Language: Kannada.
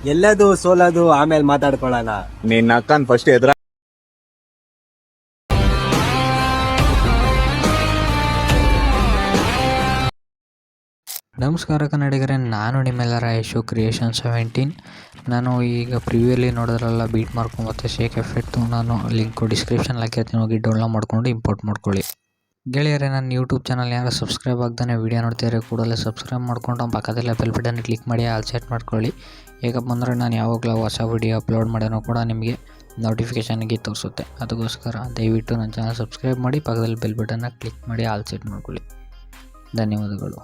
ಎಲ್ಲದು ಸೋಲದು ಆಮೇಲೆ ಮಾತಾಡ್ಕೊಳ್ಳೋಣ. ನಿನ್ನ ಅಕ್ಕನ್ ಫಸ್ಟ್ ಎದುರ. ನಮಸ್ಕಾರ ಕನ್ನಡಿಗರೇ, ನಾನು ನಿಮ್ಮೆಲ್ಲರ ಯಶು ಕ್ರಿಯೇಷನ್ 17. ನಾನು ಈಗ ಪ್ರಿವ್ಯೂಲಿ ನೋಡಿದ್ರಲ್ಲ ಬೀಟ್ ಮಾರ್ಕು ಮತ್ತು ಶೇಕ್ ಎಫೆಕ್ಟು, ನಾನು ಲಿಂಕು ಡಿಸ್ಕ್ರಿಪ್ಷನ್ ಹಾಕಿರ್ತೀನಿ, ಹೋಗಿ ಡೌನ್ಲೋಡ್ ಮಾಡ್ಕೊಂಡು ಇಂಪೋರ್ಟ್ ಮಾಡ್ಕೊಳ್ಳಿ. ಗೆಳೆಯರೇ, ನನ್ನ ಯೂಟ್ಯೂಬ್ ಚಾನಲ್ ಯಾರು ಸಬ್ಸ್ಕ್ರೈಬ್ ಆಗ್ತಾನೆ ವೀಡಿಯೋ ನೋಡ್ತಿದ್ದಾರೆ ಕೂಡಲೇ ಸಬ್ಸ್ಕ್ರೈಬ್ ಮಾಡ್ಕೊಂಡು ಪಕ್ಕದಲ್ಲೇ ಬೆಲ್ ಬಟನ್ ಕ್ಲಿಕ್ ಮಾಡಿ ಆಲ್ ಸೆಟ್ ಮಾಡ್ಕೊಳ್ಳಿ. ಹೇಗಪ್ಪ ಅಂದರೆ ನಾನು ಯಾವಾಗಲೂ ಹೊಸ ವೀಡಿಯೋ ಅಪ್ಲೋಡ್ ಮಾಡೋಣ ಕೂಡ ನಿಮಗೆ ನೋಟಿಫಿಕೇಷನ್ಗೆ ತೋರಿಸುತ್ತೆ. ಅದಕ್ಕೋಸ್ಕರ ದಯವಿಟ್ಟು ನನ್ನ ಚಾನಲ್ ಸಬ್ಸ್ಕ್ರೈಬ್ ಮಾಡಿ, ಪಕ್ಕದಲ್ಲಿ ಬೆಲ್ ಬಟನ್ನ ಕ್ಲಿಕ್ ಮಾಡಿ ಆಲ್ ಸೆಟ್ ಮಾಡ್ಕೊಳ್ಳಿ. ಧನ್ಯವಾದಗಳು.